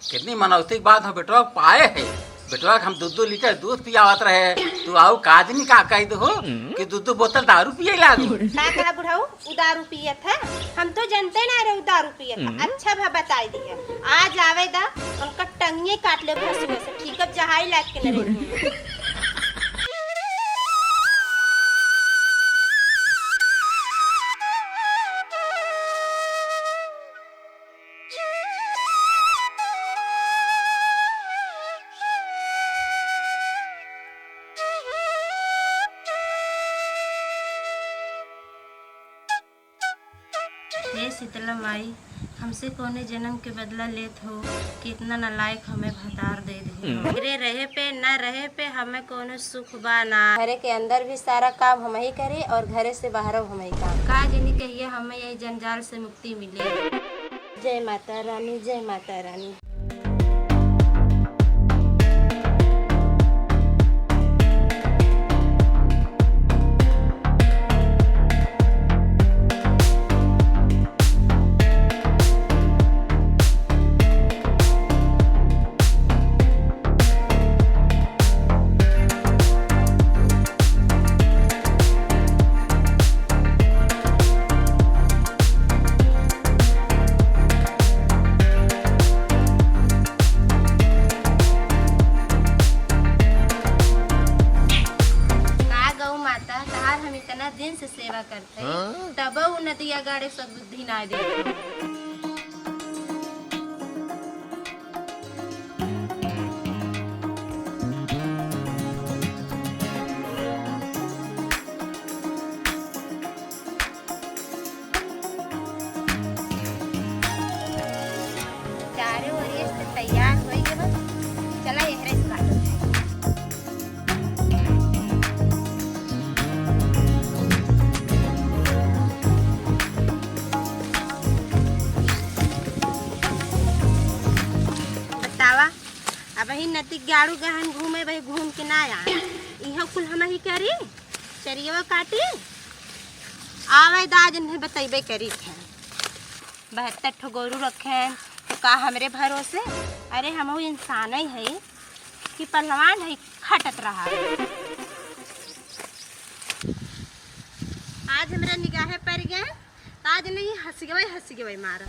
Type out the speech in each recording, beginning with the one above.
कितनी मनौती के बाद हम बेटवा पाए है। बेटवा हम 2-2 लीटर दूध पियावत रहे, तू आओ काजनी का कह दो कि 2 बोतल दारू पिए लागू। का कहा बुढ़ाऊ उ दारू पियत है? हम तो जानते ना रहे दारू पियत है। अच्छा भा बताई दिया, आज आवे दा उनका टंगे काट ले भसुआ से, ठीक है जहाई लाग के न रही। हे शीतला माई, हमसे कोने जन्म के बदला लेत हो कि इतना नालायक हमें भतार दे दे। मेरे रहे पे न रहे पे हमें कोनो सुख बा ना। घरे के अंदर भी सारा काम हम ही करी और घरे से बाहर हम ही काम। का जनी कहिए हमें यही जंजाल से मुक्ति मिले। जय माता रानी, जय माता रानी। दिन से सेवा करते तब नदिया गाड़े सब बुद्धि ना दे। चारों ओर से तैयार हो गए बस, चला यहरे से काटो। अब ही नदी गाड़ू गहन घूमे भाई, घूम के ना आए इहो कुल हम ही करी चरियो काटी आवे दाज नहीं बतेबे करी थे। 72 ठो गोरू रखे तो का हमरे भरोसे? अरे हम इंसान ही है कि पहलवान है खटत रहा। आज हमरा निगाहे पड़ गए, आज नहीं हंस गए मारा।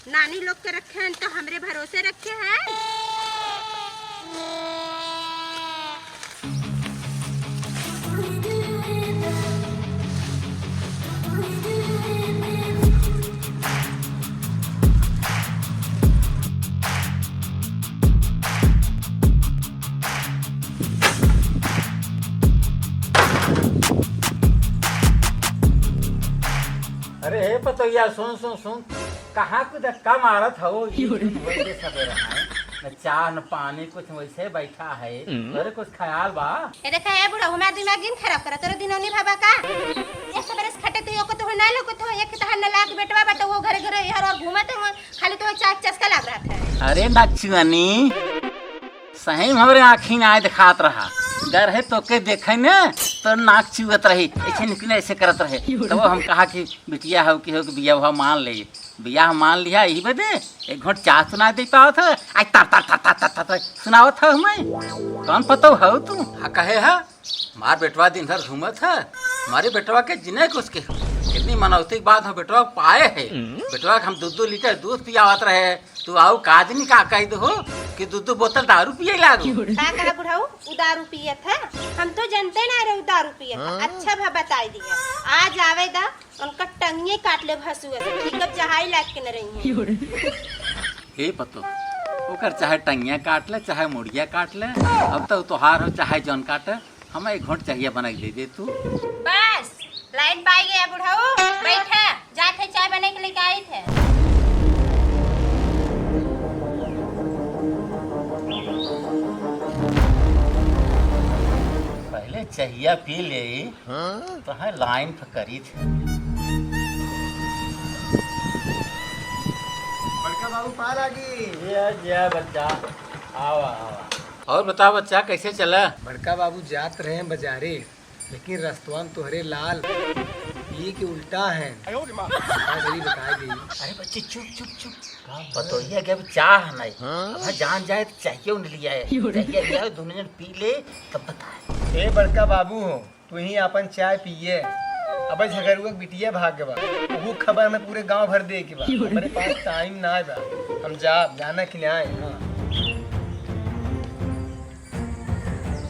नानी लोग के रखे हैं तो हमरे भरोसे रखे हैं। अरे हे पतोया सुन सुन सुन, कहाँ को धक्का मारत हो? सवेरा है न चाह न पानी, कुछ वैसे बैठा है। अरे कुछ ख्याल बा? ए देखा है बुढ़ा, हमारा दिमाग गिन खराब करा तोरे दिनों भाबा का। एक तो बरस खटे तो को तो ना लो को तो एक तहन न लाग बेटवा बेटा वो घरे घरे यार और घूमत है खाली तो चाक चस्का लग रहा था। अरे नक्चुआनी सही में हमरे आँखी ना दिखात रहा, डर है तो के देखे न तो नाक चुगत रही, ऐसे निकले ऐसे करत रहे। तो हम कहा कि बिटिया हो कि बिया हुआ मान ले, बिया मान लिया यही बदे एक घंट चाह सुना दे पाओ था। आज ता ता ता ता ता ता सुनाओ था हमें। कौन पता हो तू? हाँ कहे है मार बेटवा दिन भर घूमत है, हमारे बेटवा के जिने कुछ के कितनी मनौती के बाद हम बेटवा पाए है। बेटवा हम 2-2 लीटर दूध पियावत रहे, तू आओ काजनी का कह दो कि 2 बोतल दारू पिए लागू। का कहा बुढ़ाऊ उ दारू पियत है? हम तो जानते ना रहे दारू पियत है। अच्छा भा बताई दिया, आज आवे दा उनका टंगे काट ले भसुआ से, ठीक है जहाई लाग के न रही। हे पतो ओकर चाहे टंगिया काट ले चाहे मुड़िया काट ले, अब तो तोहार हो चाहे जौन काटे, हमें एक घंट चाहिए बनाई दे तू। बस लाइन पाई गया बुढ़ाऊ, बैठा जाते चाय बने के लेके आई थे। पहले चाहिए पी ले तो है लाइन पे करी थे। बड़का बाबू पार आ गई। ये बच्चा आवा आवा। और बताओ बच्चा कैसे चला? बड़का बाबू जात रहे हैं बाजारे, लेकिन रस्तवान तोहरे लाल ये कि उल्टा है बताई गई। अरे बच्चे चुप चुप चुप बतोइए कि अब चाह नहीं अब जान जाए तो चाहिए नहीं लिया है चाहिए लिया है दोनों जन पी ले तब बताए। ए बड़का बाबू हो तू ही अपन चाय पिए। अब झगड़ुआ बिटिया भाग के बा वो खबर हमें पूरे गांव भर दे के बा हमारे पास टाइम ना है बा हम जाना खिलाए। हाँ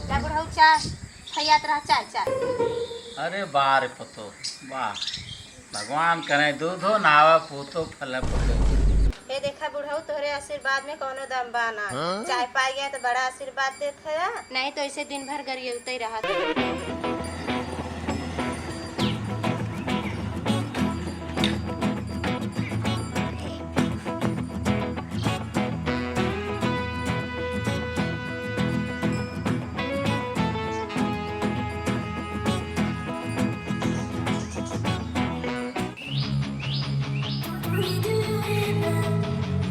ला बुढ़ऊ चाय खैयात रहा चाय चाय। अरे बार पतो वाह भगवान करे दूधो नावा पोतो फल पतो। ए देखा बुढ़ऊ तोहरे आशीर्वाद में कोनो दम बा ना। चाय पा गया तो बड़ा आशीर्वाद देत है नहीं तो ऐसे दिन भर गरियौते ही रहा।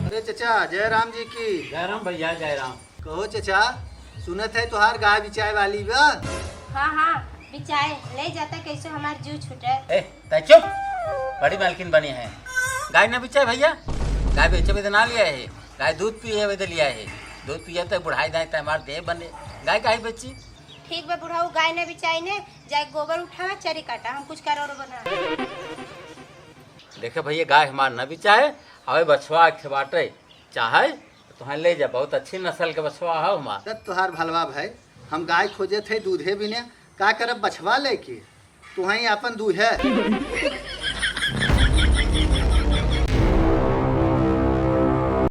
अरे चचा जय राम जी की। जय राम भैया जय राम। कहो चचा सुनत है तुहार गाय बिचाए वाली बा। हाँ हाँ बिचाए ले जाता कैसे हमार जीव छूटे। ए तय चुप बड़ी मालकिन बनी है गाय ना बिचाए भैया गाय बेचे भी तो ना लिया है गाय दूध पिए वे तो लिया है दूध पिए तो बुढ़ाई दाए तो हमारे देह बने गाय काहे बेची। ठीक बा बुढ़ऊ गाय ने बिचाई ने जाए गोबर उठावा चरी काटा हम कुछ करो बना। देखे भैया गाय हमार न बिचाए अवे बछवा के बाटे चाहे तो तुहाँ ले जा बहुत अच्छी नस्ल के बछवा है हमार। तब तुहार भलवा भाई हम गाय खोजे थे दूधे बिना का करब बछवा लेके तुहही अपन दूहे।